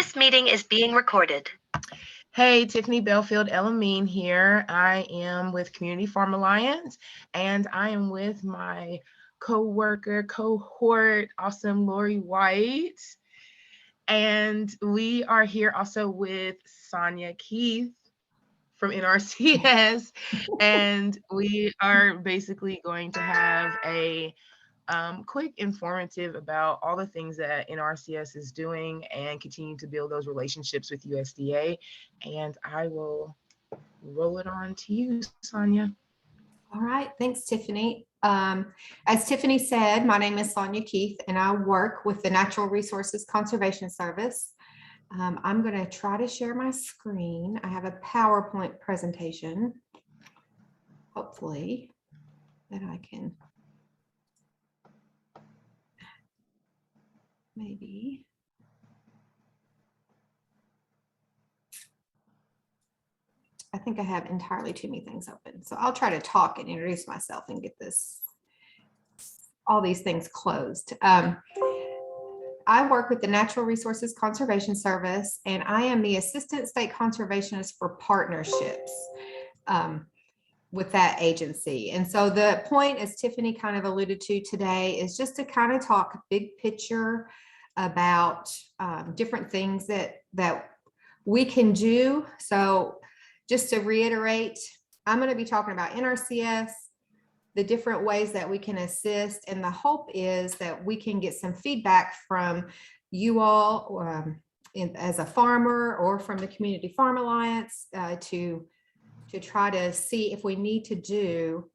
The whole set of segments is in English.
This meeting is being recorded. Hey, Tiffany Bellfield El-Amin here. I am with Community Farm Alliance, and I am with my co-worker, cohort, awesome Lori White. And we are here also with Sonya Keith from NRCS, and we are basically going to have a quick informative about all the things that NRCS is doing and continue to build those relationships with USDA. And I will roll it on to you, Sonya. All right, thanks, Tiffany. As Tiffany said, my name is Sonya Keith, and I work with the Natural Resources Conservation Service. I'm going to try to share my screen. I have a PowerPoint presentation, hopefully, that I can maybe. I think I have entirely too many things open. So I'll try to talk and introduce myself and get all these things closed. I work with the Natural Resources Conservation Service, and I am the Assistant State Conservationist for Partnerships with that agency. And so the point, as Tiffany kind of alluded to today, is just to kind of talk big picture about different things that we can do. So just to reiterate, I'm going to be talking about NRCS, the different ways that we can assist, and the hope is that we can get some feedback from you all as a farmer or from the Community Farm Alliance to try to see if we need to do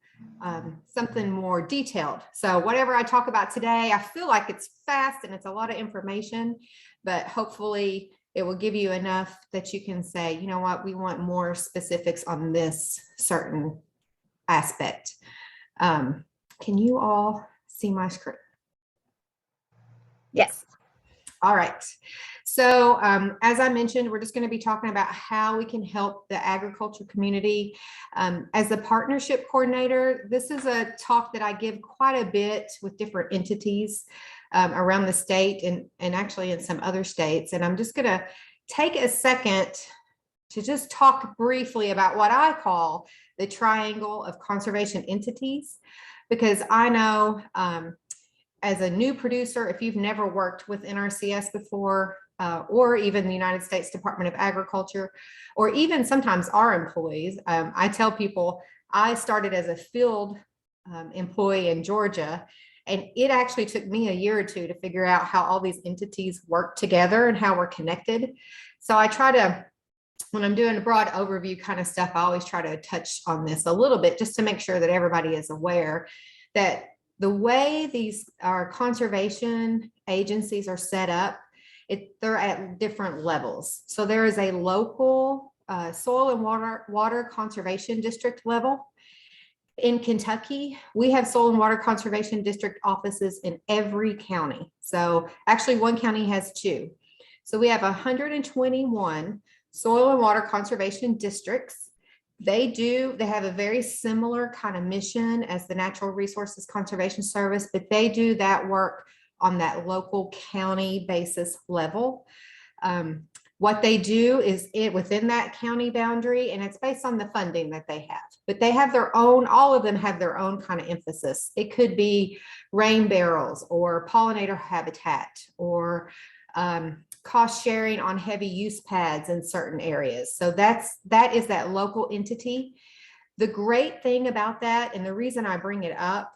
something more detailed. So whatever I talk about today, I feel like it's fast and it's a lot of information, but hopefully it will give you enough that you can say, you know what, we want more specifics on this certain aspect. Can you all see my screen? Yes. All right. So as I mentioned, we're just going to be talking about how we can help the agriculture community. As a partnership coordinator, this is a talk that I give quite a bit with different entities around the state and actually in some other states. And I'm just going to take a second to just talk briefly about what I call the triangle of conservation entities, because I know as a new producer, if you've never worked with NRCS before, or even the United States Department of Agriculture, or even sometimes our employees, I tell people I started as a field employee in Georgia, and it actually took me a year or two to figure out how all these entities work together and how we're connected. So I try to, when I'm doing a broad overview kind of stuff, I always try to touch on this a little bit just to make sure that everybody is aware that the way our conservation agencies are set up, they're at different levels. So there is a local soil and water conservation district level. In Kentucky, we have soil and water conservation district offices in every county. So actually one county has 2. So we have 121 soil and water conservation districts. They have a very similar kind of mission as the Natural Resources Conservation Service, but they do that work on that local county basis level. What they do is within that county boundary, and it's based on the funding that they have, but they have their own, all of them have their own kind of emphasis. It could be rain barrels or pollinator habitat or cost sharing on heavy use pads in certain areas. So that is that local entity. The great thing about that, and the reason I bring it up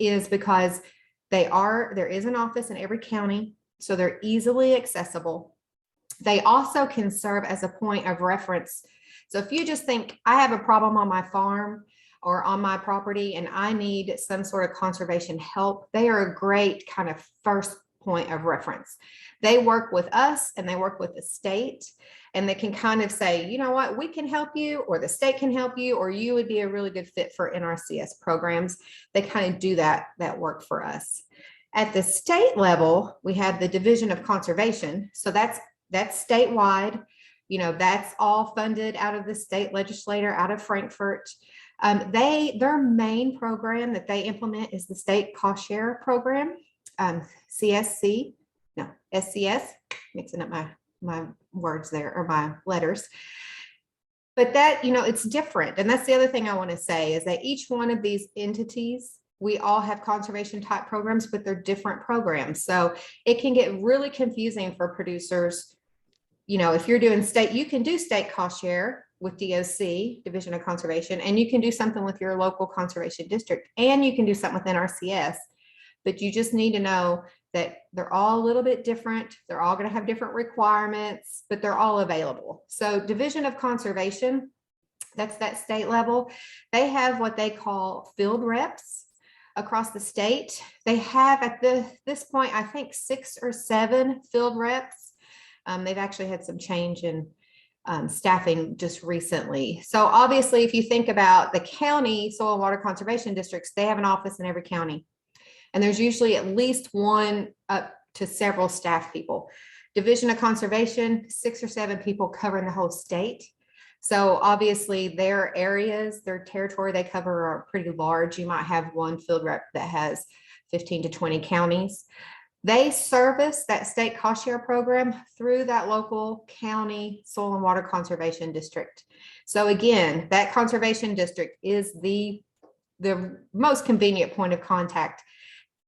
is because there is an office in every county, so they're easily accessible. They also can serve as a point of reference. So if you just think, I have a problem on my farm or on my property and I need some sort of conservation help, they are a great kind of first point of reference. They work with us and they work with the state, and they can kind of say, you know what, we can help you, or the state can help you, or you would be a really good fit for NRCS programs. They kind of do that work for us. At the state level, we have the Division of Conservation. So that's statewide. You know, that's all funded out of the state legislature out of Frankfurt. Their main program that they implement is the state cost share program, SCS. mixing up my words there, or my letters. But that, it's different. And that's the other thing I want to say, is that each one of these entities, we all have conservation type programs, but they're different programs. So it can get really confusing for producers. If you're doing state, you can do state cost share with DOC, Division of Conservation, and you can do something with your local conservation district, and you can do something with NRCS. But you just need to know that they're all a little bit different. They're all going to have different requirements, but they're all available. So Division of Conservation, that's that state level. They have what they call field reps across the state. They have at this point, I think 6 or 7 field reps. They've actually had some change in staffing just recently. So obviously, if you think about the county soil and water conservation districts, they have an office in every county. And there's usually at least one up to several staff people. Division of Conservation, 6 or 7 people covering the whole state. So obviously their areas, their territory they cover are pretty large. You might have one field rep that has 15 to 20 counties. They service that state cost share program through that local county soil and water conservation district. So again, that conservation district is the most convenient point of contact.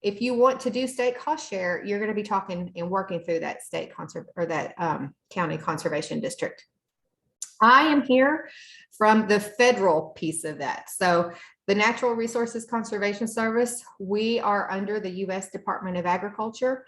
If you want to do state cost share, you're going to be talking and working through that county conservation district. I am here from the federal piece of that. So the Natural Resources Conservation Service, we are under the U.S. Department of Agriculture.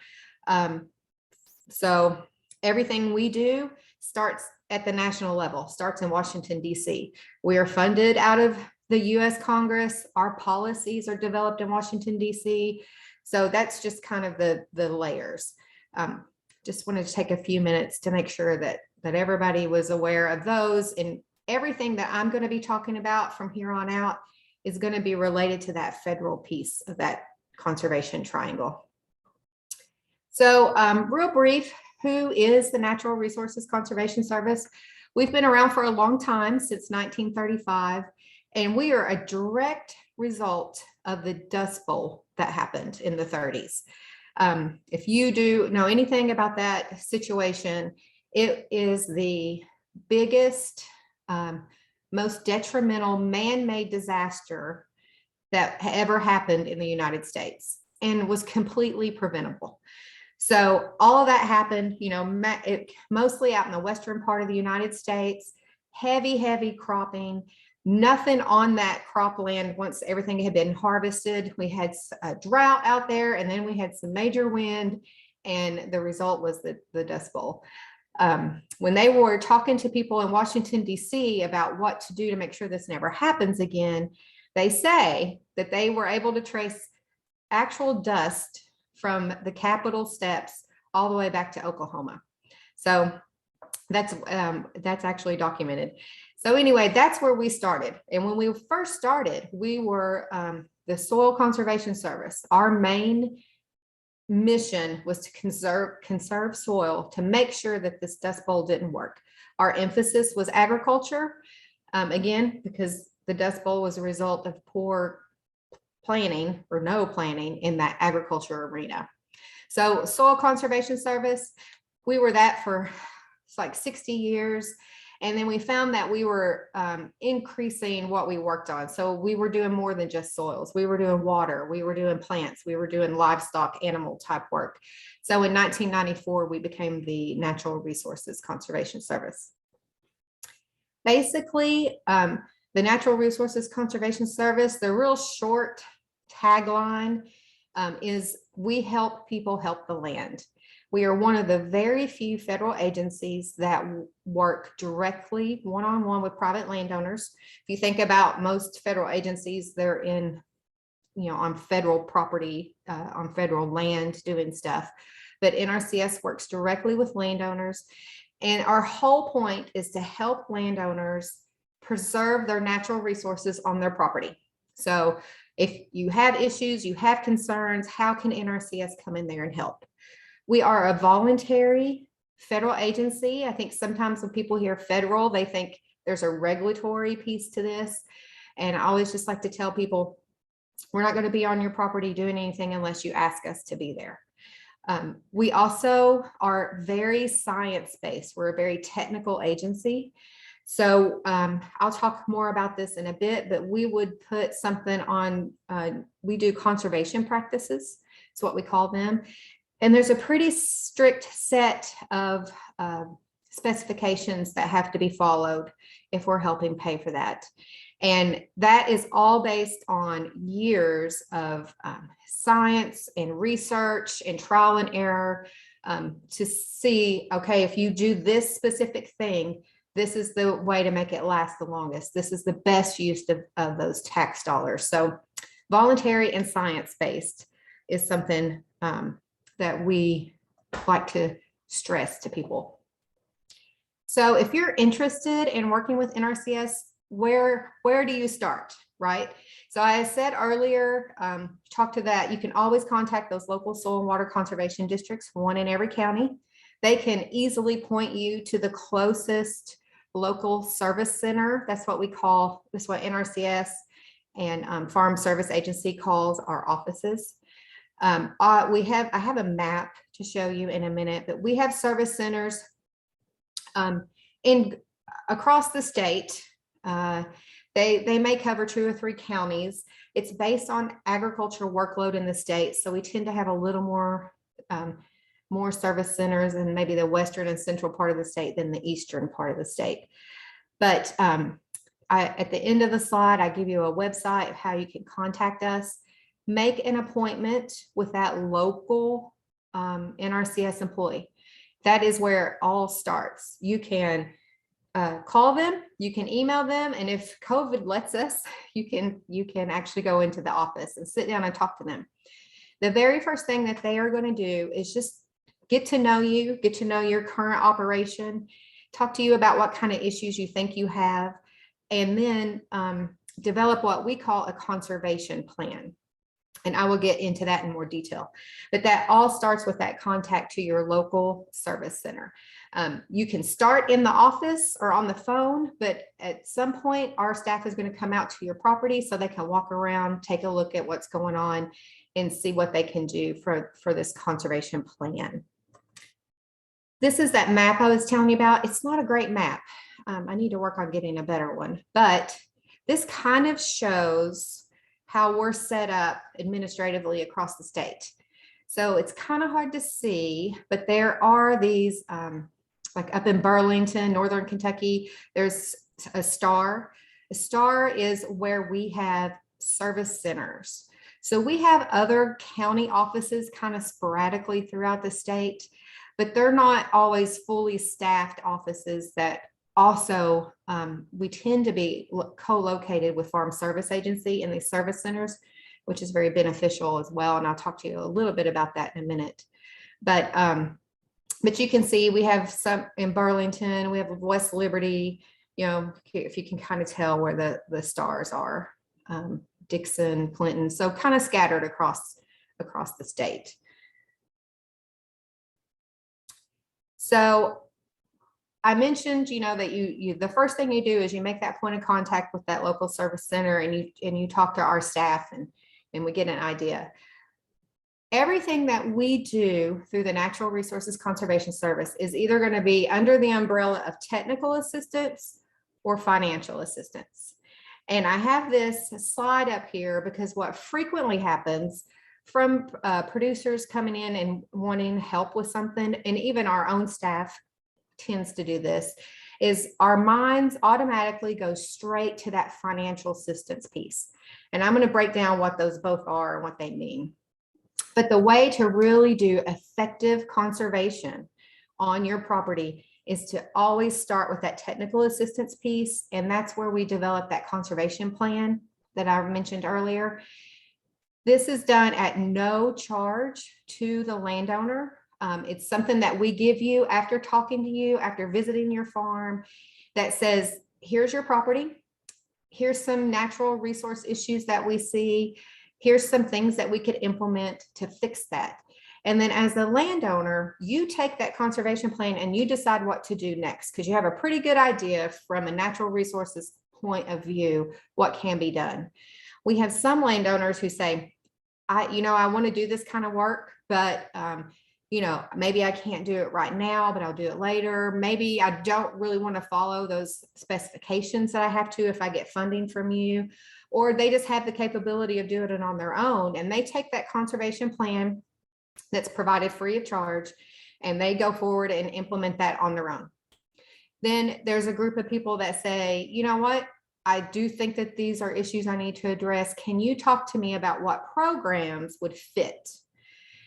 So everything we do starts at the national level, starts in Washington, D.C. We are funded out of the U.S. Congress. Our policies are developed in Washington, D.C. So that's just kind of the layers. Just wanted to take a few minutes to make sure that everybody was aware of those, and everything that I'm going to be talking about from here on out is going to be related to that federal piece of that conservation triangle. So real brief, who is the Natural Resources Conservation Service? We've been around for a long time, since 1935, and we are a direct result of the Dust Bowl that happened in the 30s. If you do know anything about that situation, it is the biggest, most detrimental man-made disaster that ever happened in the United States, and was completely preventable. So all of that happened, mostly out in the western part of the United States, heavy cropping. Nothing on that cropland once everything had been harvested. We had a drought out there, and then we had some major wind, and the result was the Dust Bowl. When they were talking to people in Washington, D.C. about what to do to make sure this never happens again, they say that they were able to trace actual dust from the Capitol steps all the way back to Oklahoma. So that's actually documented. So anyway, that's where we started. And when we first started, we were the Soil Conservation Service. Our main mission was to conserve soil, to make sure that this Dust Bowl didn't work. Our emphasis was agriculture, again, because the Dust Bowl was a result of poor planning or no planning in that agriculture arena. So Soil Conservation Service, we were that for like 60 years. And then we found that we were increasing what we worked on. So we were doing more than just soils. We were doing water, we were doing plants, we were doing livestock, animal type work. So in 1994, we became the Natural Resources Conservation Service. Basically, the Natural Resources Conservation Service, the real short tagline is we help people help the land. We are one of the very few federal agencies that work directly one-on-one with private landowners. If you think about most federal agencies, they're in, on federal property, on federal land doing stuff. But NRCS works directly with landowners. And our whole point is to help landowners preserve their natural resources on their property. So if you have issues, you have concerns, how can NRCS come in there and help? We are a voluntary federal agency. I think sometimes when people hear federal, they think there's a regulatory piece to this. And I always just like to tell people, we're not going to be on your property doing anything unless you ask us to be there. We also are very science-based. We're a very technical agency. So I'll talk more about this in a bit, but we would put something on, we do conservation practices. It's what we call them. And there's a pretty strict set of specifications that have to be followed if we're helping pay for that. And that is all based on years of science and research and trial and error to see, okay, if you do this specific thing, this is the way to make it last the longest. This is the best use of those tax dollars. So voluntary and science-based is something that we like to stress to people. So if you're interested in working with NRCS, where do you start, right? So I said earlier, talk to that. You can always contact those local soil and water conservation districts, one in every county. They can easily point you to the closest local service center. That's what we call, that's what NRCS and Farm Service Agency calls our offices. I have a map to show you in a minute, but we have service centers across the state. They may cover 2 or 3 counties. It's based on agricultural workload in the state. So we tend to have a little more service centers in maybe the western and central part of the state than the eastern part of the state. But at the end of the slide, I give you a website of how you can contact us. Make an appointment with that local NRCS employee. That is where it all starts. You can call them, you can email them, and if COVID lets us, you can actually go into the office and sit down and talk to them. The very first thing that they are going to do is just get to know you, get to know your current operation, talk to you about what kind of issues you think you have, and then develop what we call a conservation plan. And I will get into that in more detail. But that all starts with that contact to your local service center. You can start in the office or on the phone, but at some point our staff is going to come out to your property so they can walk around, take a look at what's going on and see what they can do for this conservation plan. This is that map I was telling you about. It's not a great map. I need to work on getting a better one, but this kind of shows how we're set up administratively across the state. So it's kind of hard to see, but there are these, like up in Burlington, Northern Kentucky, there's a star. A star is where we have service centers. So we have other county offices kind of sporadically throughout the state, but they're not always fully staffed offices that also, we tend to be co-located with Farm Service Agency in these service centers, which is very beneficial as well. And I'll talk to you a little bit about that in a minute. But you can see we have some in Burlington, we have West Liberty, you know, if you can kind of tell where the stars are, Dixon, Clinton, so kind of scattered across the state. So I mentioned, you know, that the first thing you do is you make that point of contact with that local service center and you talk to our staff and we get an idea. Everything that we do through the Natural Resources Conservation Service is either going to be under the umbrella of technical assistance or financial assistance. And I have this slide up here because what frequently happens from producers coming in and wanting help with something, and even our own staff tends to do this, is our minds automatically go straight to that financial assistance piece. And I'm going to break down what those both are and what they mean. But the way to really do effective conservation on your property is to always start with that technical assistance piece. And that's where we develop that conservation plan that I mentioned earlier. This is done at no charge to the landowner. It's something that we give you after talking to you, after visiting your farm, that says, here's your property. Here's some natural resource issues that we see. Here's some things that we could implement to fix that. And then as a landowner, you take that conservation plan and you decide what to do next, because you have a pretty good idea from a natural resources point of view what can be done. We have some landowners who say, I want to do this kind of work, but maybe I can't do it right now, but I'll do it later. Maybe I don't really want to follow those specifications that I have to if I get funding from you, or they just have the capability of doing it on their own. And they take that conservation plan that's provided free of charge, and they go forward and implement that on their own. Then there's a group of people that say, you know what, I do think that these are issues I need to address. Can you talk to me about what programs would fit?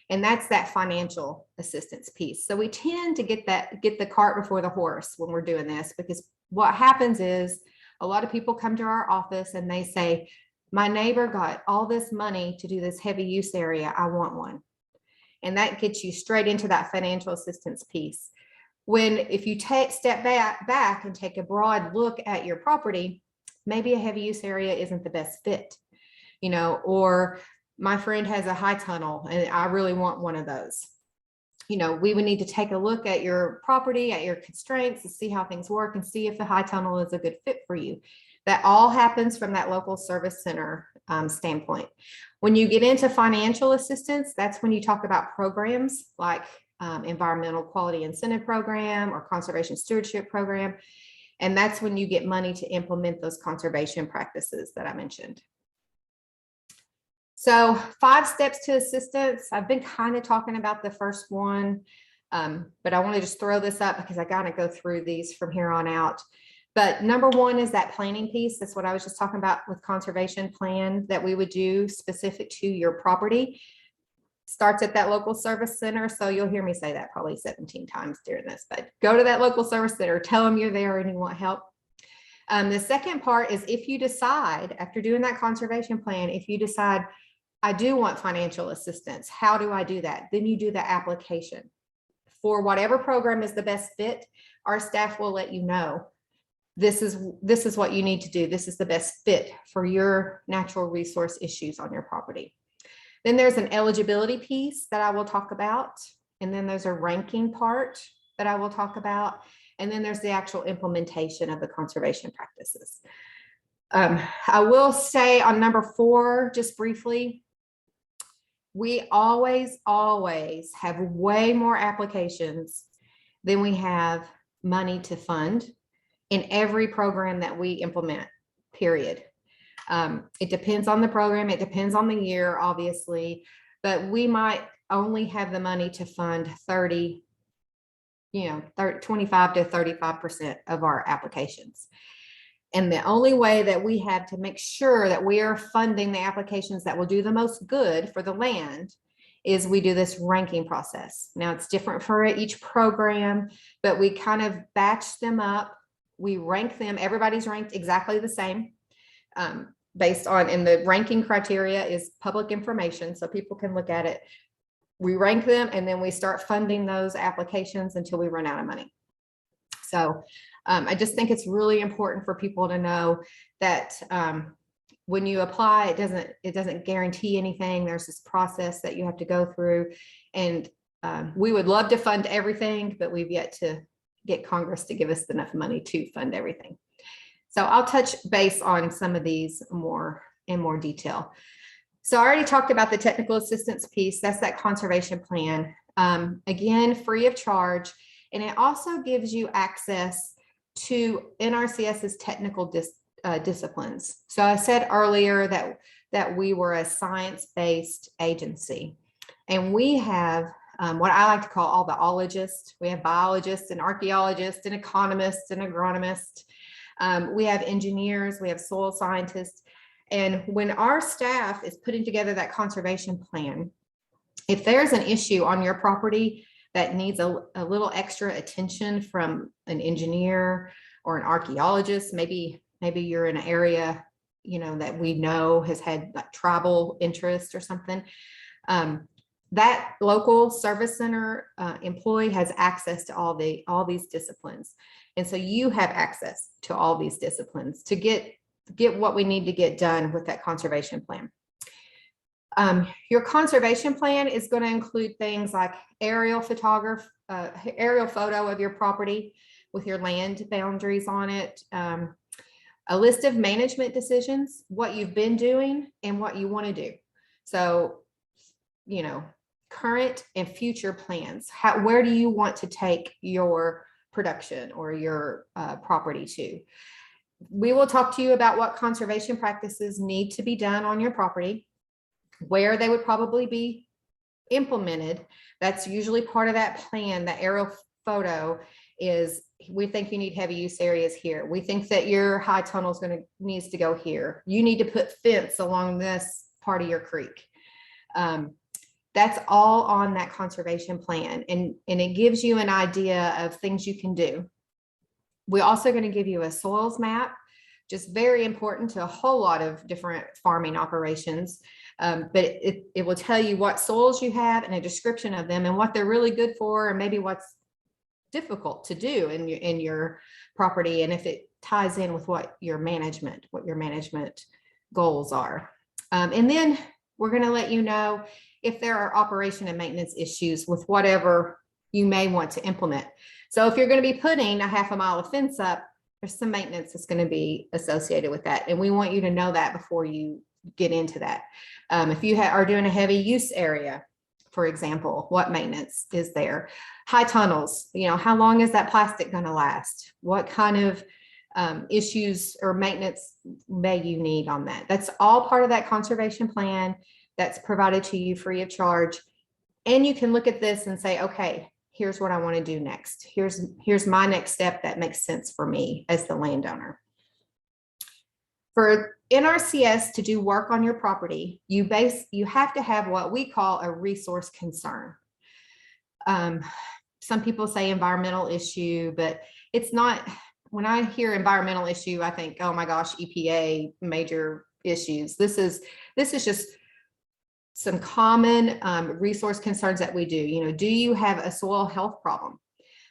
And that's that financial assistance piece. So we tend to get the cart before the horse when we're doing this, because what happens is a lot of people come to our office and they say, my neighbor got all this money to do this heavy use area, I want one. And that gets you straight into that financial assistance piece. When if you step back and take a broad look at your property, maybe a heavy use area isn't the best fit, or my friend has a high tunnel and I really want one of those. We would need to take a look at your property, at your constraints, to see how things work and see if the high tunnel is a good fit for you. That all happens from that local service center standpoint. When you get into financial assistance, that's when you talk about programs like environmental quality incentive program or conservation stewardship program. And that's when you get money to implement those conservation practices that I mentioned. So 5 steps to assistance. I've been kind of talking about the first one, but I want to just throw this up because I got to go through these from here on out. But number 1 is that planning piece. That's what I was just talking about with conservation plan that we would do specific to your property. Starts at that local service center. So you'll hear me say that probably 17 times during this, but go to that local service center, tell them you're there and you want help. The second part is if you decide, after doing that conservation plan, if you decide, I do want financial assistance, how do I do that? Then you do the application. For whatever program is the best fit, our staff will let you know, this is what you need to do. This is the best fit for your natural resource issues on your property. Then there's an eligibility piece that I will talk about. And then there's a ranking part that I will talk about. And then there's the actual implementation of the conservation practices. I will say on number 4, just briefly, we always have way more applications than we have money to fund in every program that we implement, period. It depends on the program. It depends on the year, obviously, but we might only have the money to fund 25 to 35% of our applications. And the only way that we have to make sure that we are funding the applications that will do the most good for the land is we do this ranking process. Now it's different for each program, but we kind of batch them up. We rank them. Everybody's ranked exactly the same based on, and the ranking criteria is public information, so people can look at it. We rank them and then we start funding those applications until we run out of money. So I just think it's really important for people to know that when you apply, it doesn't guarantee anything. There's this process that you have to go through, and we would love to fund everything, but we've yet to get Congress to give us enough money to fund everything. So I'll touch base on some of these in more detail. So I already talked about the technical assistance piece. That's that conservation plan. Again, free of charge. And it also gives you access to NRCS's technical disciplines. So I said earlier that we were a science-based agency, and we have what I like to call all the ologists. We have biologists and archaeologists and economists and agronomists. We have engineers, we have soil scientists. And when our staff is putting together that conservation plan, if there's an issue on your property that needs a little extra attention from an engineer or an archaeologist, maybe you're in an area, that we know has had like tribal interest or something, that local service center employee has access to all these disciplines. And so you have access to all these disciplines to get what we need to get done with that conservation plan. Your conservation plan is going to include things like aerial photo of your property with your land boundaries on it, a list of management decisions, what you've been doing and what you want to do. So, current and future plans. Where do you want to take your production or your property to? We will talk to you about what conservation practices need to be done on your property, where they would probably be implemented. That's usually part of that plan. The aerial photo is, we think you need heavy use areas here. We think that your high tunnel needs to go here. You need to put fence along this part of your creek. That's all on that conservation plan, and it gives you an idea of things you can do. We're also going to give you a soils map, just very important to a whole lot of different farming operations. But it will tell you what soils you have and a description of them and what they're really good for, and maybe what's difficult to do in your property, and if it ties in with what your management goals are. And then we're going to let you know if there are operation and maintenance issues with whatever you may want to implement. So if you're going to be putting a half a mile of fence up, there's some maintenance that's going to be associated with that. And we want you to know that before you get into that. If you are doing a heavy use area, for example, what maintenance is there? High tunnels, how long is that plastic going to last? What kind of issues or maintenance may you need on that? That's all part of that conservation plan that's provided to you free of charge. And you can look at this and say, okay, here's what I want to do next. Here's my next step that makes sense for me as the landowner. For NRCS to do work on your property, you have to have what we call a resource concern. Some people say environmental issue, but it's not. When I hear environmental issue, I think, oh my gosh, EPA, major issues. This is just some common resource concerns that we do. Do you have a soil health problem?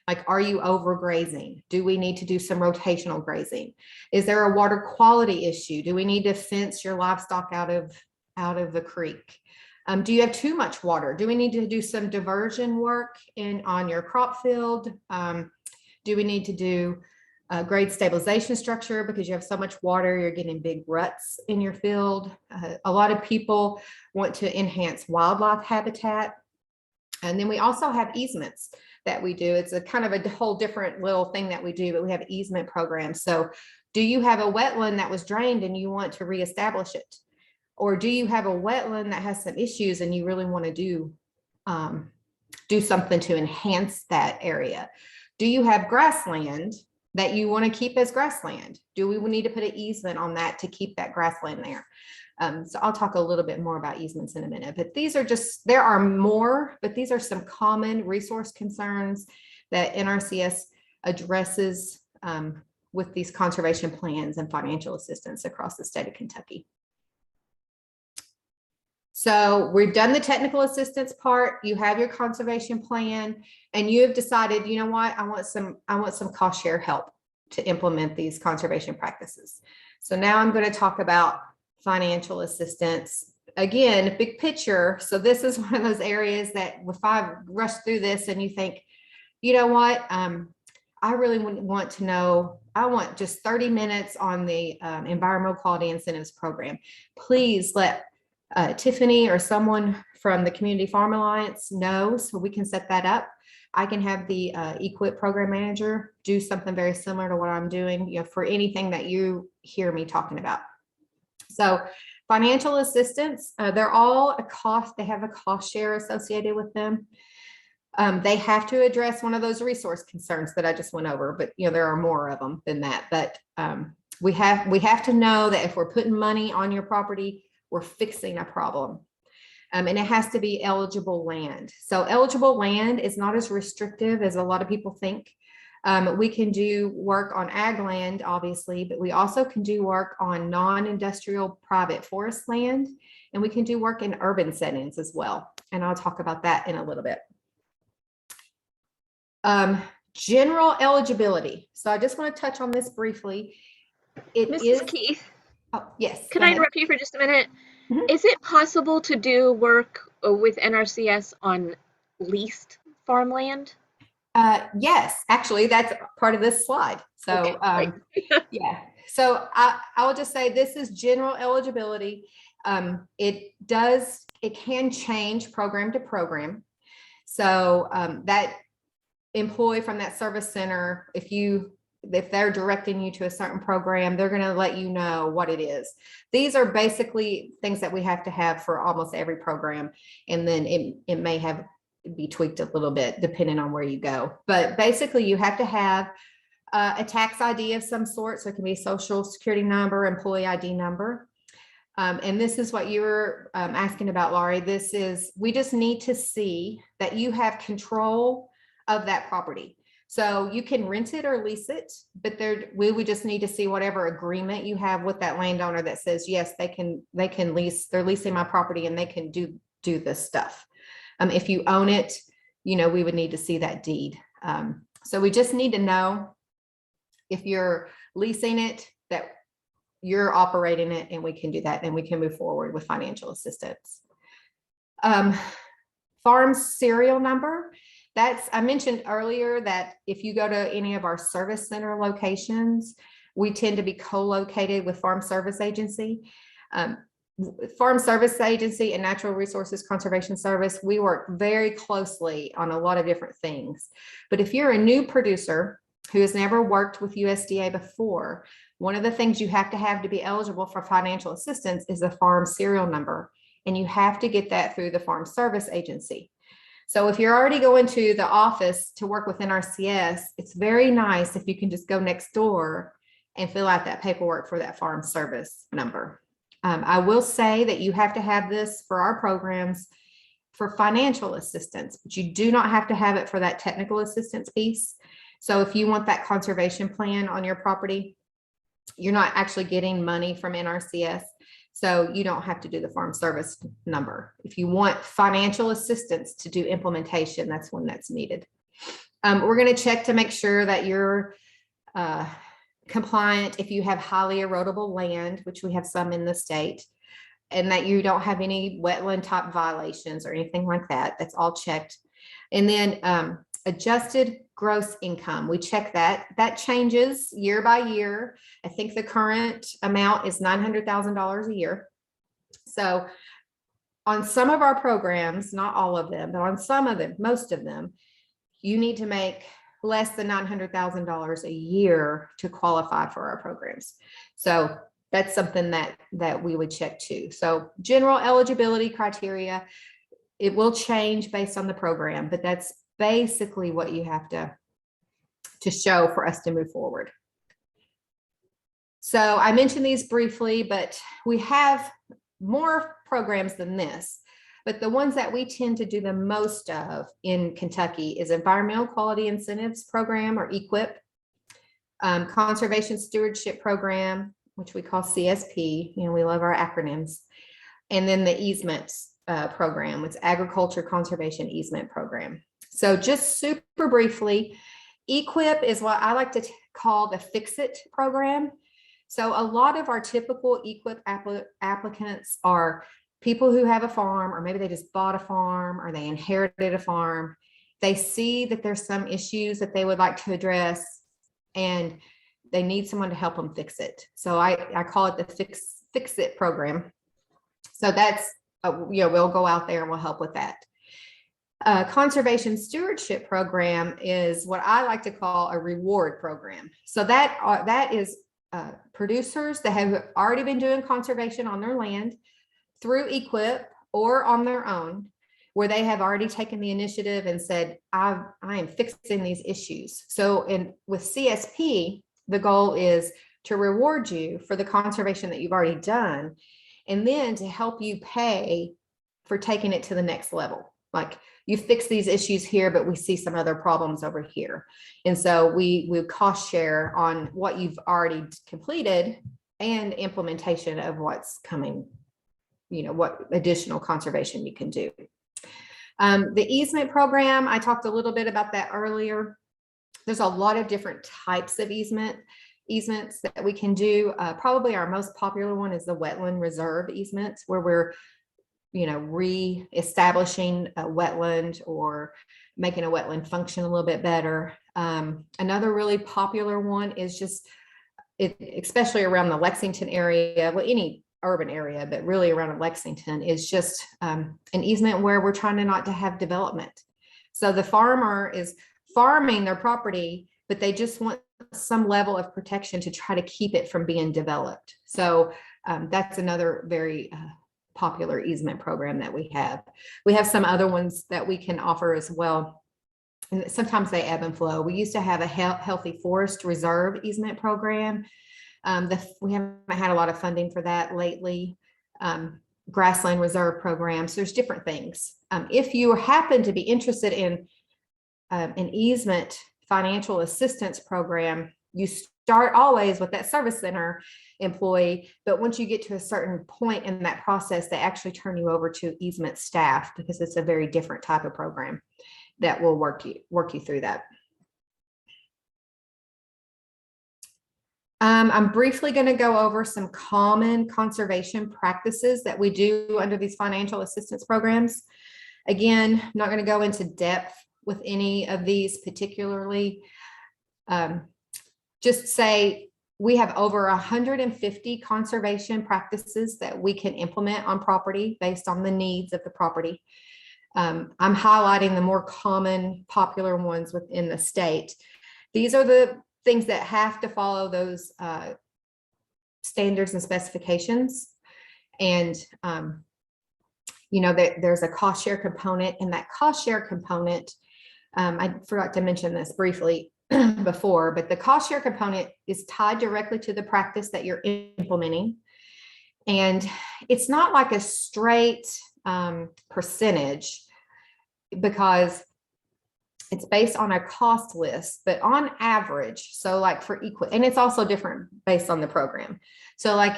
Like, are you overgrazing? Do we need to do some rotational grazing? Is there a water quality issue? Do we need to fence your livestock out of the creek? Do you have too much water? Do we need to do some diversion work on your crop field? Do we need to do grade stabilization structure because you have so much water, you're getting big ruts in your field? A lot of people want to enhance wildlife habitat. And then we also have easements that we do. It's a kind of a whole different little thing that we do, but we have easement programs. So do you have a wetland that was drained and you want to reestablish it? Or do you have a wetland that has some issues and you really want to do something to enhance that area? Do you have grassland that you want to keep as grassland? Do we need to put an easement on that to keep that grassland there? So I'll talk a little bit more about easements in a minute, but there are more, but these are some common resource concerns that NRCS addresses with these conservation plans and financial assistance across the state of Kentucky. So we've done the technical assistance part. You have your conservation plan, and you have decided, you know what, I want some cost share help to implement these conservation practices. So now I'm going to talk about financial assistance. Again, big picture. So this is one of those areas that if I rush through this and you think, you know what, I really want to know, I want just 30 minutes on the Environmental Quality Incentives Program. Please let Tiffany or someone from the Community Farm Alliance know so we can set that up. I can have the EQIP program manager do something very similar to what I'm doing, for anything that you hear me talking about. So financial assistance, they're all a cost. They have a cost share associated with them. They have to address one of those resource concerns that I just went over, but there are more of them than that. But we have to know that if we're putting money on your property, we're fixing a problem. And it has to be eligible land. So eligible land is not as restrictive as a lot of people think. We can do work on ag land, obviously, but we also can do work on non-industrial private forest land, and we can do work in urban settings as well. And I'll talk about that in a little bit. General eligibility. So I just want to touch on this briefly. Mrs. Keith, oh, yes. can I interrupt you for just a minute? Mm-hmm. Is it possible to do work with NRCS on leased farmland? Yes, actually, that's part of this slide. So, okay. yeah. So I will just say this is general eligibility. It can change program to program. So that employee from that service center, if they're directing you to a certain program, they're going to let you know what it is. These are basically things that we have to have for almost every program. And then it may be tweaked a little bit depending on where you go. But basically you have to have a tax ID of some sort. So it can be a social security number, employee ID number. And this is what you were asking about, Laurie. We just need to see that you have control of that property. So you can rent it or lease it, but we would just need to see whatever agreement you have with that landowner that says, yes, they can lease, they're leasing my property and they can do this stuff. If you own it, we would need to see that deed. So we just need to know if you're leasing it, that you're operating it, and we can do that, and we can move forward with financial assistance. Farm serial number. I mentioned earlier that if you go to any of our service center locations, we tend to be co-located with Farm Service Agency. Farm Service Agency and Natural Resources Conservation Service, we work very closely on a lot of different things. But if you're a new producer who has never worked with USDA before, one of the things you have to be eligible for financial assistance is a farm serial number, and you have to get that through the Farm Service Agency. So if you're already going to the office to work with NRCS, it's very nice if you can just go next door and fill out that paperwork for that farm service number. I will say that you have to have this for our programs for financial assistance, but you do not have to have it for that technical assistance piece. So if you want that conservation plan on your property, you're not actually getting money from NRCS. So you don't have to do the farm service number. If you want financial assistance to do implementation, that's when that's needed. We're going to check to make sure that you're compliant if you have highly erodible land, which we have some in the state, and that you don't have any wetland type violations or anything like that. That's all checked. And then adjusted gross income, we check that. That changes year by year. I think the current amount is $900,000 a year. So on some of our programs, not all of them, but on some of them, most of them, you need to make less than $900,000 a year to qualify for our programs. So that's something that we would check too. So general eligibility criteria, it will change based on the program, but that's basically what you have to show for us to move forward. So I mentioned these briefly, but we have more programs than this. But the ones that we tend to do the most of in Kentucky is Environmental Quality Incentives Program, or EQIP, Conservation Stewardship Program, which we call CSP. We love our acronyms. And then the easements program, which is Agriculture Conservation Easement Program. So just super briefly, EQIP is what I like to call the Fix-It program. So a lot of our typical EQIP applicants are people who have a farm, or maybe they just bought a farm, or they inherited a farm. They see that there's some issues that they would like to address, and they need someone to help them fix it. So I call it the Fix-It program. So that's, we'll go out there and we'll help with that. Conservation Stewardship Program is what I like to call a reward program. So that is producers that have already been doing conservation on their land through EQIP or on their own, where they have already taken the initiative and said, I am fixing these issues. So with CSP, the goal is to reward you for the conservation that you've already done, and then to help you pay for taking it to the next level. Like, you fix these issues here, but we see some other problems over here. And so we cost share on what you've already completed and implementation of what's coming, what additional conservation you can do. The easement program, I talked a little bit about that earlier. There's a lot of different types of easements that we can do. Probably our most popular one is the wetland reserve easements, where we're re-establishing a wetland or making a wetland function a little bit better. Another really popular one is just, especially around the Lexington area, well, any urban area, but really around Lexington, is just an easement where we're trying to not to have development. So the farmer is farming their property, but they just want some level of protection to try to keep it from being developed. So that's another very popular easement program that we have. We have some other ones that we can offer as well. And sometimes they ebb and flow. We used to have a healthy forest reserve easement program. We haven't had a lot of funding for that lately. Grassland reserve programs, there's different things. If you happen to be interested in an easement financial assistance program, you start always with that service center employee, but once you get to a certain point in that process, they actually turn you over to easement staff, because it's a very different type of program that will work you through that. I'm briefly going to go over some common conservation practices that we do under these financial assistance programs. Again, I'm not going to go into depth with any of these particularly. Just say we have over 150 conservation practices that we can implement on property based on the needs of the property. I'm highlighting the more common, popular ones within the state. These are the things that have to follow those standards and specifications. And, you know, there's a cost share component, and that cost share component, I forgot to mention this briefly before, but the cost share component is tied directly to the practice that you're implementing. And it's not like a straight percentage, because it's based on a cost list, but on average, so like for and it's also different based on the program. So like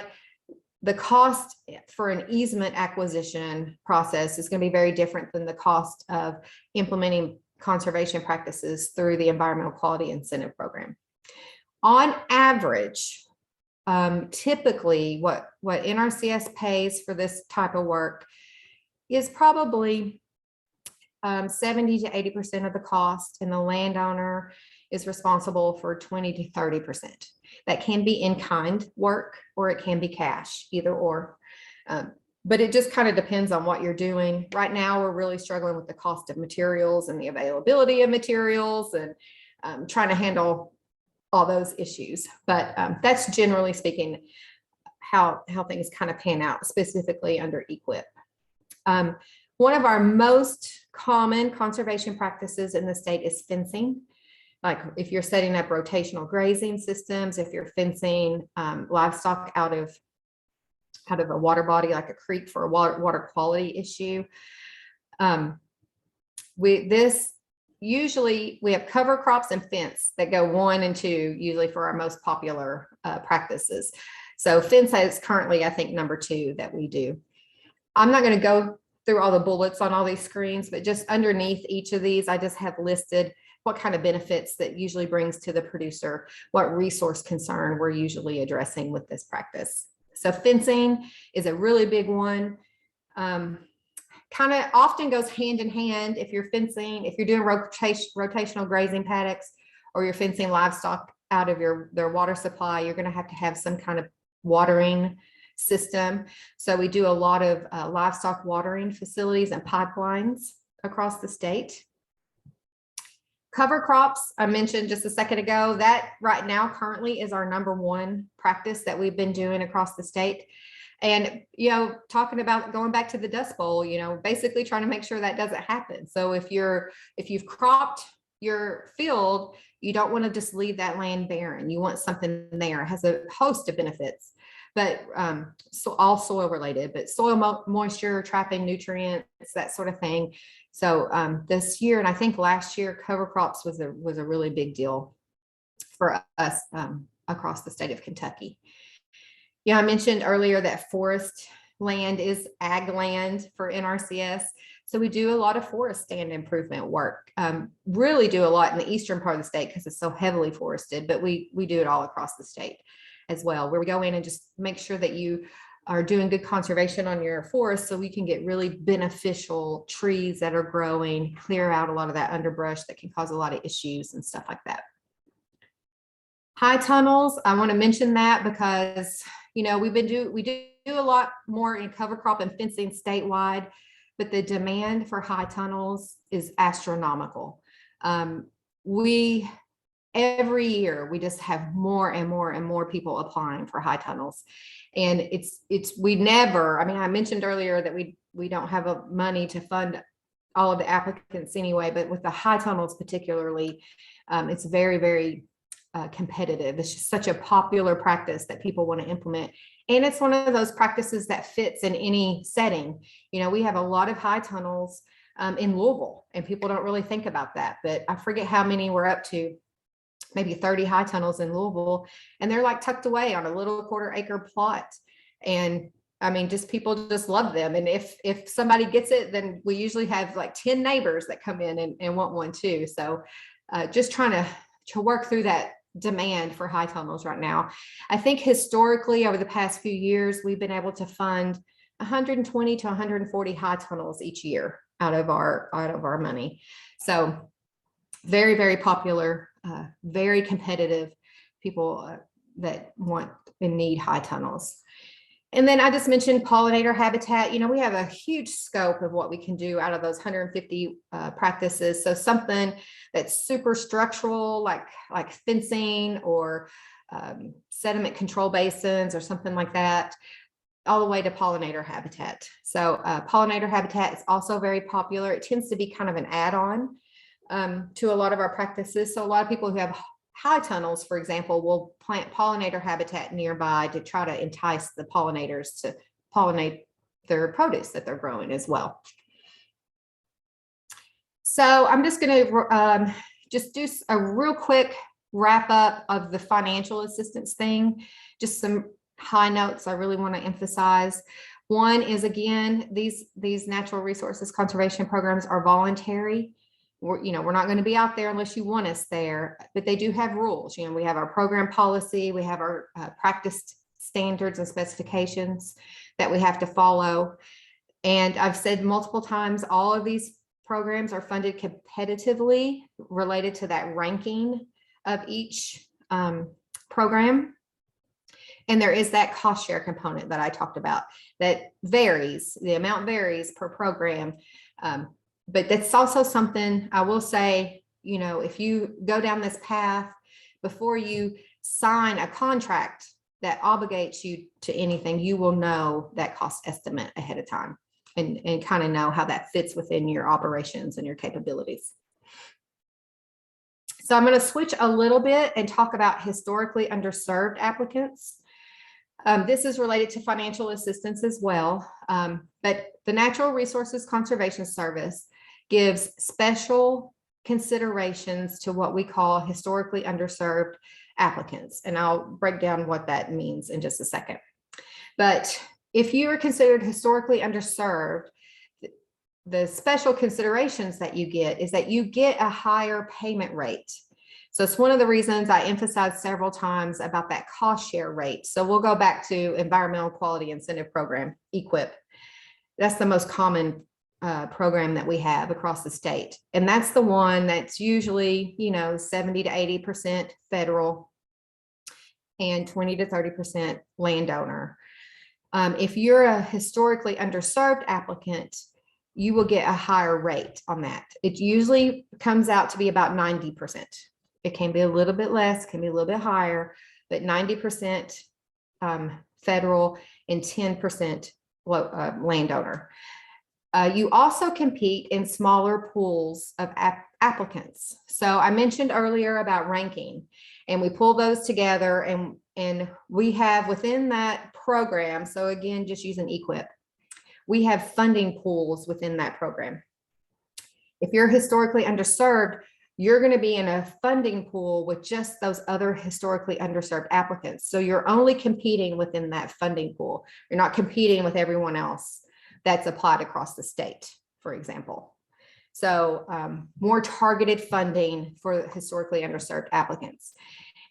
the cost for an easement acquisition process is going to be very different than the cost of implementing conservation practices through the Environmental Quality Incentive Program. On average, typically what NRCS pays for this type of work is probably 70 to 80% of the cost, and the landowner is responsible for 20 to 30%. That can be in-kind work, or it can be cash, either or. But it just kind of depends on what you're doing. Right now, we're really struggling with the cost of materials and the availability of materials, and trying to handle all those issues. But that's generally speaking how things kind of pan out, specifically under EQIP. One of our most common conservation practices in the state is fencing. Like if you're setting up rotational grazing systems, if you're fencing livestock out of a water body like a creek for a water quality issue. Usually we have cover crops and fence that go 1 and 2, usually for our most popular practices. So fence is currently, I think, number 2 that we do. I'm not going to go through all the bullets on all these screens, but just underneath each of these, I just have listed what kind of benefits that usually brings to the producer, what resource concern we're usually addressing with this practice. So fencing is a really big one. Kind of often goes hand in hand. If you're fencing, if you're doing rotational grazing paddocks, or you're fencing livestock out of their water supply, you're going to have some kind of watering system. So we do a lot of livestock watering facilities and pipelines across the state. Cover crops, I mentioned just a second ago, that right now currently is our number 1 practice that we've been doing across the state. And, you know, talking about going back to the Dust Bowl, you know, basically trying to make sure that doesn't happen. So if you've cropped your field, you don't want to just leave that land barren. You want something there. It has a host of benefits, but so all soil related, but soil moisture, trapping nutrients, that sort of thing. So this year, and I think last year, cover crops was a really big deal for us across the state of Kentucky. Yeah, I mentioned earlier that forest land is ag land for NRCS. So we do a lot of forest stand improvement work, really do a lot in the eastern part of the state because it's so heavily forested, but we do it all across the state as well, where we go in and just make sure that you are doing good conservation on your forest so we can get really beneficial trees that are growing, clear out a lot of that underbrush that can cause a lot of issues and stuff like that. High tunnels, I want to mention that because You know, we do a lot more in cover crop and fencing statewide, but the demand for high tunnels is astronomical. Every year we just have more and more and more people applying for high tunnels. And we never, I mean, I mentioned earlier that we don't have money to fund all of the applicants anyway, but with the high tunnels particularly, it's very, very competitive. It's just such a popular practice that people want to implement. And it's one of those practices that fits in any setting. You know, we have a lot of high tunnels in Louisville, and people don't really think about that, but I forget how many we're up to, maybe 30 high tunnels in Louisville, and they're like tucked away on a little 1/4 acre plot. And I mean, just people just love them. And if somebody gets it, then we usually have like 10 neighbors that come in and want one too. So just trying to work through that demand for high tunnels right now. I think historically over the past few years, we've been able to fund 120 to 140 high tunnels each year out of our money. So very, very popular, very competitive, people that want and need high tunnels. And then I just mentioned pollinator habitat. You know, we have a huge scope of what we can do out of those 150 practices. So something that's super structural, like fencing or sediment control basins or something like that, all the way to pollinator habitat. So pollinator habitat is also very popular. It tends to be kind of an add-on to a lot of our practices. So a lot of people who have high tunnels, for example, will plant pollinator habitat nearby to try to entice the pollinators to pollinate their produce that they're growing as well. So I'm just going to just do a real quick wrap up of the financial assistance thing. Just some high notes I really want to emphasize. One is, again, these natural resources conservation programs are voluntary. We're not going to be out there unless you want us there, but they do have rules. You know, we have our program policy, we have our practice standards and specifications that we have to follow. And I've said multiple times, all of these programs are funded competitively related to that ranking of each program. And there is that cost share component that I talked about that varies, the amount varies per program. But that's also something I will say, you know, if you go down this path, before you sign a contract that obligates you to anything, you will know that cost estimate ahead of time and kind of know how that fits within your operations and your capabilities. So I'm going to switch a little bit and talk about historically underserved applicants. This is related to financial assistance as well, but the Natural Resources Conservation Service gives special considerations to what we call historically underserved applicants. And I'll break down what that means in just a second. But if you are considered historically underserved, the special considerations that you get is that you get a higher payment rate. So it's one of the reasons I emphasized several times about that cost share rate. So we'll go back to Environmental Quality Incentive Program, EQIP. That's the most common program that we have across the state. And that's the one that's usually, 70 to 80% federal and 20 to 30% landowner. If you're a historically underserved applicant, you will get a higher rate on that. It usually comes out to be about 90%. It can be a little bit less, can be a little bit higher, but 90% federal and 10% landowner. You also compete in smaller pools of applicants. So I mentioned earlier about ranking, and we pull those together, and we have within that program, so again, just using EQIP, we have funding pools within that program. If you're historically underserved, you're going to be in a funding pool with just those other historically underserved applicants. So you're only competing within that funding pool. You're not competing with everyone else that's applied across the state, for example. So more targeted funding for historically underserved applicants.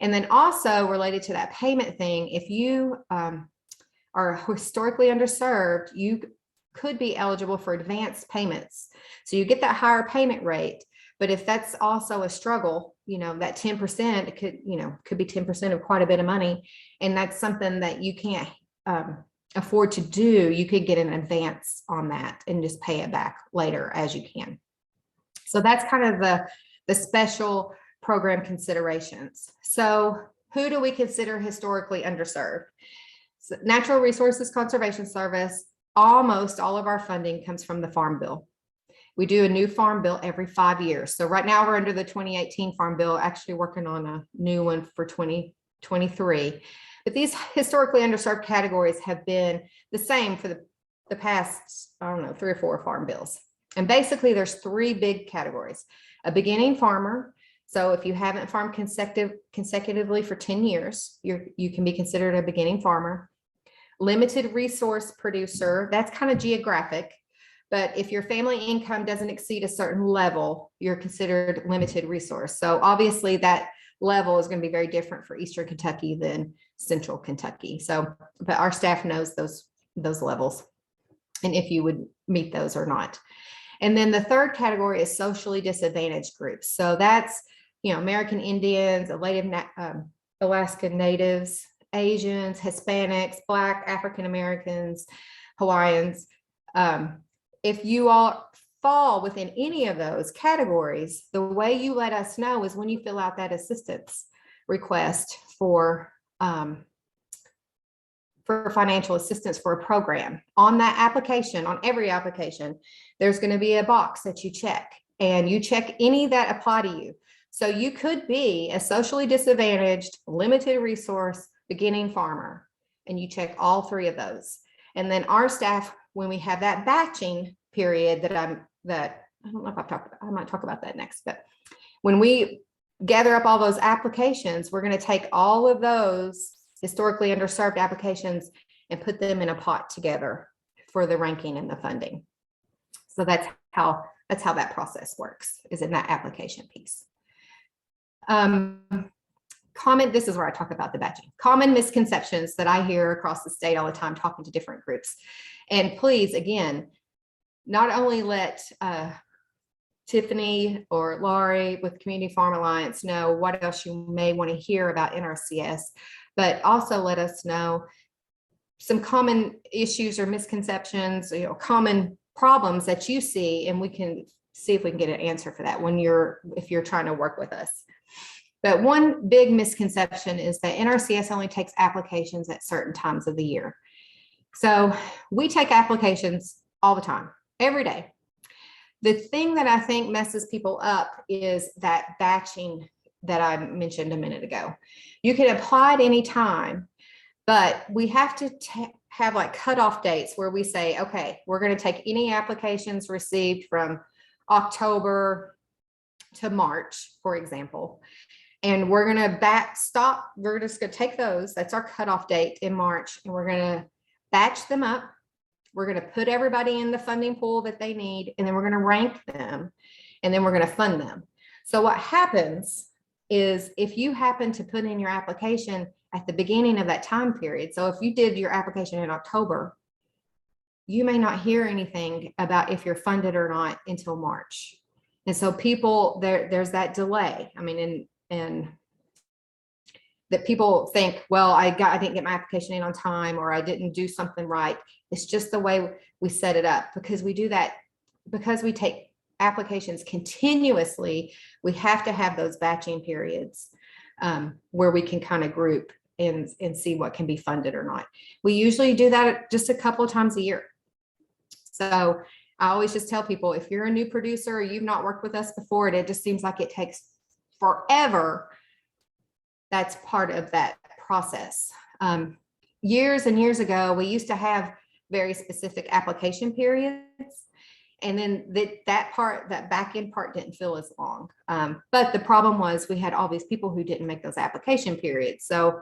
And then also related to that payment thing, if you are historically underserved, you could be eligible for advanced payments. So you get that higher payment rate, but if that's also a struggle, that 10% could be 10% of quite a bit of money. And that's something that you can't afford to do. You could get an advance on that and just pay it back later as you can. So that's kind of the special program considerations. So who do we consider historically underserved? So Natural Resources Conservation Service, almost all of our funding comes from the Farm Bill. We do a new Farm Bill every 5 years. So right now we're under the 2018 Farm Bill, actually working on a new one for 2023. But these historically underserved categories have been the same for the past, 3 or 4 Farm Bills. And basically there's 3 big categories. A beginning farmer. So if you haven't farmed consecutively for 10 years, you can be considered a beginning farmer. Limited resource producer, that's kind of geographic, but if your family income doesn't exceed a certain level, you're considered limited resource. So obviously that level is going to be very different for Eastern Kentucky than Central Kentucky. So, but our staff knows those levels and if you would meet those or not. And then the third category is socially disadvantaged groups. So that's, American Indians, Alaska Natives, Asians, Hispanics, Black, African Americans, Hawaiians. If you all fall within any of those categories, the way you let us know is when you fill out that assistance request for financial assistance for a program. On that application, on every application, there's going to be a box that you check, and you check any that apply to you. So you could be a socially disadvantaged, limited resource, beginning farmer, and you check all 3 of those. And then our staff, when we have that batching period I don't know if I might talk about that next, but when we gather up all those applications, we're going to take all of those historically underserved applications and put them in a pot together for the ranking and the funding. So that's how that process works, is in that application piece. This is where I talk about the batching. Common misconceptions that I hear across the state all the time talking to different groups. And please, again, not only let Tiffany or Laurie with Community Farm Alliance know what else you may want to hear about NRCS, but also let us know some common issues or misconceptions, common problems that you see, and we can see if we can get an answer for that if you're trying to work with us. But one big misconception is that NRCS only takes applications at certain times of the year. So we take applications all the time, every day. The thing that I think messes people up is that batching that I mentioned a minute ago. You can apply at any time, but we have to have like cutoff dates where we say, okay, we're going to take any applications received from October to March, for example. And we're going to we're just going to take those. That's our cutoff date in March. And we're going to batch them up. We're going to put everybody in the funding pool that they need. And then we're going to rank them. And then we're going to fund them. So what happens is if you happen to put in your application at the beginning of that time period. So if you did your application in October, you may not hear anything about if you're funded or not until March. And so there's that delay. I mean, and that people think, well, I didn't get my application in on time, or I didn't do something right. It's just the way we set it up, because we do that because we take applications continuously. We have to have those batching periods where we can kind of group and see what can be funded or not. We usually do that just a couple of times a year. So I always just tell people, if you're a new producer or you've not worked with us before, it just seems like it takes forever. That's part of that process. Years and years ago, we used to have very specific application periods. And then that back end part didn't feel as long. But the problem was we had all these people who didn't make those application periods. So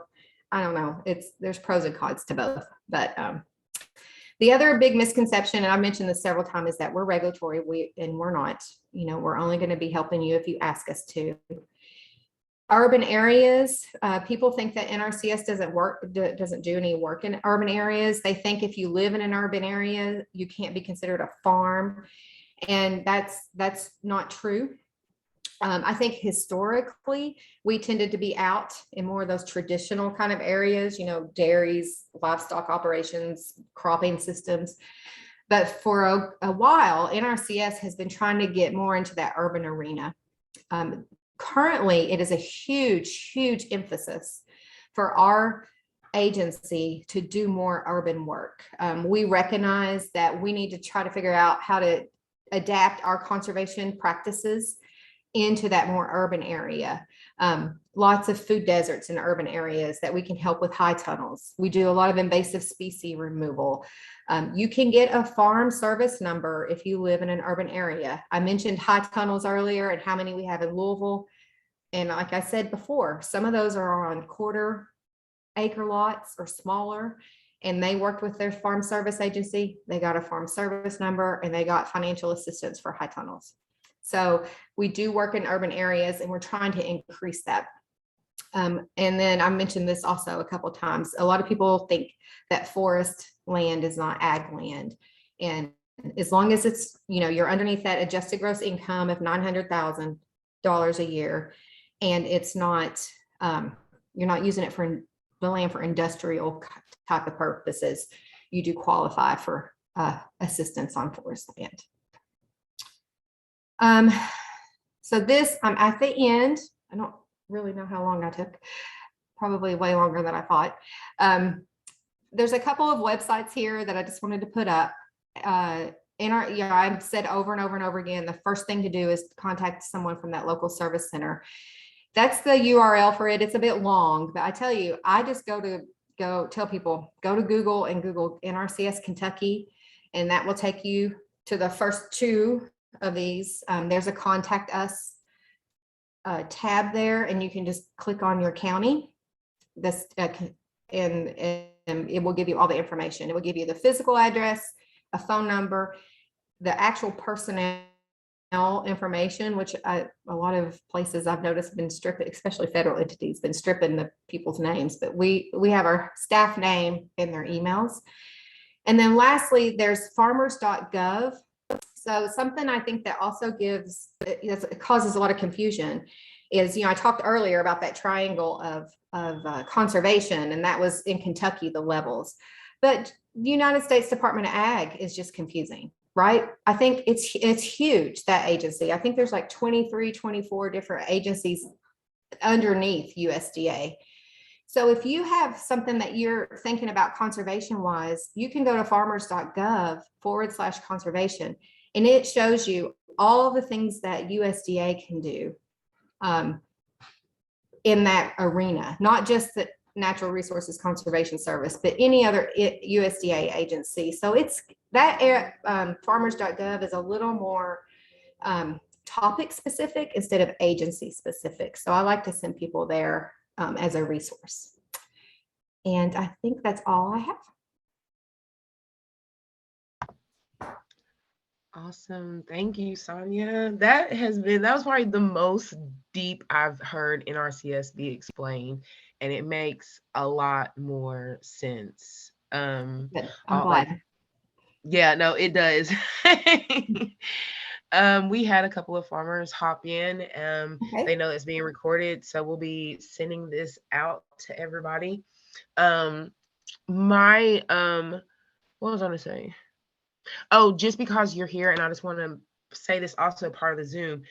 I don't know, there's pros and cons to both. But the other big misconception, and I mentioned this several times, is that we're regulatory, and we're not. We're only going to be helping you if you ask us to. Urban areas, people think that NRCS doesn't do any work in urban areas. They think if you live in an urban area, you can't be considered a farm. And that's not true. I think historically, we tended to be out in more of those traditional kind of areas, dairies, livestock operations, cropping systems. But for a while, NRCS has been trying to get more into that urban arena. Currently, it is a huge, huge emphasis for our agency to do more urban work. We recognize that we need to try to figure out how to adapt our conservation practices into that more urban area. Lots of food deserts in urban areas that we can help with high tunnels. We do a lot of invasive species removal. You can get a farm service number if you live in an urban area. I mentioned high tunnels earlier and how many we have in Louisville. And like I said before, some of those are on quarter-acre lots or smaller, and they worked with their farm service agency. They got a farm service number and they got financial assistance for high tunnels. So we do work in urban areas and we're trying to increase that. And then I mentioned this also a couple of times. A lot of people think that forest land is not ag land. And as long as it's, you're underneath that adjusted gross income of $900,000 a year, and it's not, you're not using it for the land for industrial type of purposes, you do qualify for assistance on forest land. So this, I'm at the end. I don't really know how long I took, probably way longer than I thought. There's a couple of websites here that I just wanted to put up. I've said over and over and over again, the first thing to do is contact someone from that local service center. That's the URL for it. It's a bit long, but I tell you, I just tell people, go to Google and Google NRCS Kentucky, and that will take you to the first two of these. There's a contact us tab there, and you can just click on your county. And it will give you all the information. It will give you the physical address, a phone number, the actual personnel information, which a lot of places I've noticed been stripping, especially federal entities, been stripping the people's names. But we have our staff name in their emails. And then lastly, there's farmers.gov. So something I think that also it causes a lot of confusion is, I talked earlier about that triangle of conservation, and that was in Kentucky, the levels. But the United States Department of Ag is just confusing, right? I think it's huge, that agency. I think there's like 23, 24 different agencies underneath USDA. So if you have something that you're thinking about conservation wise, you can go to farmers.gov/conservation, and it shows you all the things that USDA can do in that arena, not just the Natural Resources Conservation Service, but any other USDA agency. So it's that farmers.gov is a little more topic specific instead of agency specific. So I like to send people there as a resource. And I think that's all I have. Awesome. Thank you, Sonya. That was probably the most deep I've heard NRCS be explained, and it makes a lot more sense. Good. I'm glad. Yeah, no, it does. We had a couple of farmers hop in. Okay. They know it's being recorded, so we'll be sending this out to everybody. What was I gonna say? Oh, just because you're here, and I just want to say this also part of the Zoom.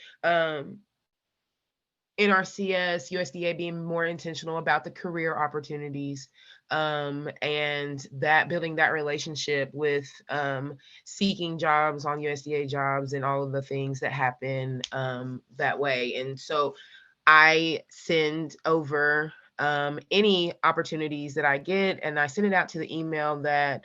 NRCS, USDA being more intentional about the career opportunities, and that building that relationship with seeking jobs on USDA jobs and all of the things that happen that way. And so I send over any opportunities that I get, and I send it out to the email that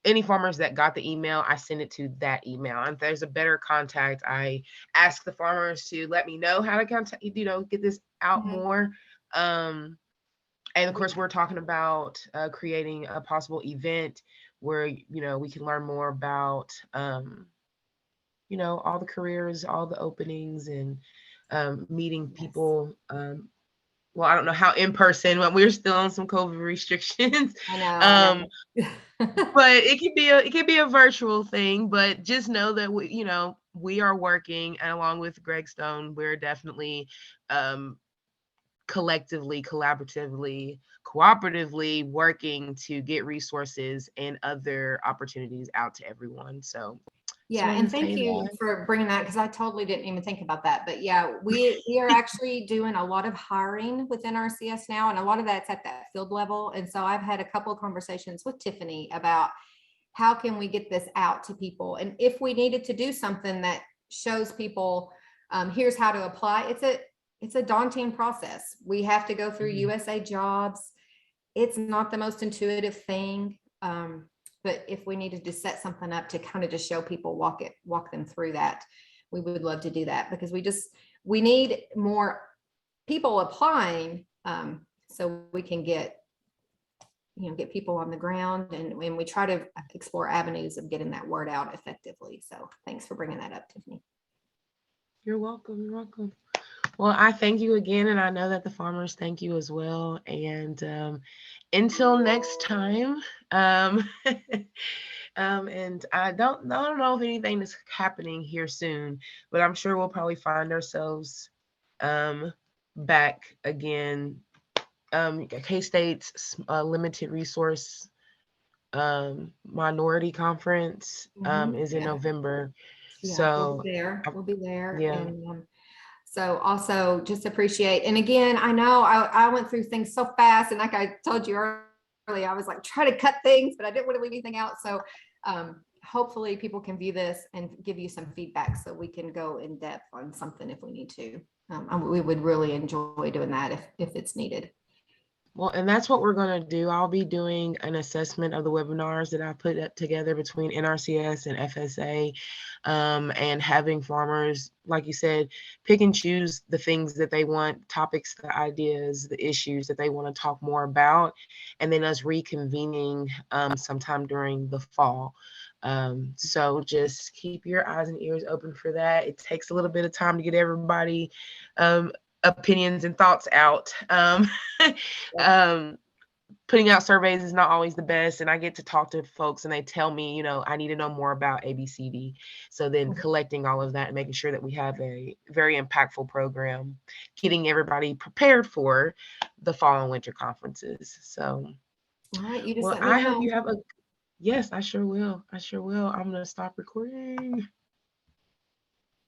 any farmers that got the email, I send it to that email. And if there's a better contact, I ask the farmers to let me know how to contact, get this out more. And of course, we're talking about creating a possible event where, we can learn more about, all the careers, all the openings, and meeting people well, I don't know how in person, but we're still on some COVID restrictions. I know. But it could be a virtual thing, but just know that we are working, and along with Greg Stone, we're definitely collectively, collaboratively, cooperatively working to get resources and other opportunities out to everyone. So Yeah, and thank you for bringing that, because I totally didn't even think about that. But yeah, we are actually doing a lot of hiring within NRCS now, and a lot of that's at that field level. And so I've had a couple of conversations with Tiffany about how can we get this out to people, and if we needed to do something that shows people, here's how to apply. It's a daunting process. We have to go through USA Jobs. It's not the most intuitive thing. But if we needed to set something up to kind of just show people, walk them through that, we would love to do that, because we need more people applying, so we can get people on the ground, and we try to explore avenues of getting that word out effectively. So thanks for bringing that up, Tiffany. You're welcome. You're welcome. Well, I thank you again, and I know that the farmers thank you as well. And until next time, and I don't know if anything is happening here soon, but I'm sure we'll probably find ourselves back again. K-State's limited resource minority conference is in November. Yeah, So we'll be there. Yeah. And so also just appreciate, and again, I know I went through things so fast, and like I told you earlier, I was like trying to cut things, but I didn't want to leave anything out. So hopefully people can view this and give you some feedback, so we can go in depth on something if we need to. We would really enjoy doing that if it's needed. Well, and that's what we're going to do. I'll be doing an assessment of the webinars that I put together between NRCS and FSA, and having farmers, like you said, pick and choose the things that they want, topics, the ideas, the issues that they want to talk more about, and then us reconvening sometime during the fall. So just keep your eyes and ears open for that. It takes a little bit of time to get everybody opinions and thoughts out. Putting out surveys is not always the best, and I get to talk to folks and they tell me, I need to know more about ABCD. So then collecting all of that and making sure that we have a very impactful program, getting everybody prepared for the fall and winter conferences. So, all right, you just well, let me I know. hope you have yes, I sure will. I'm going to stop recording.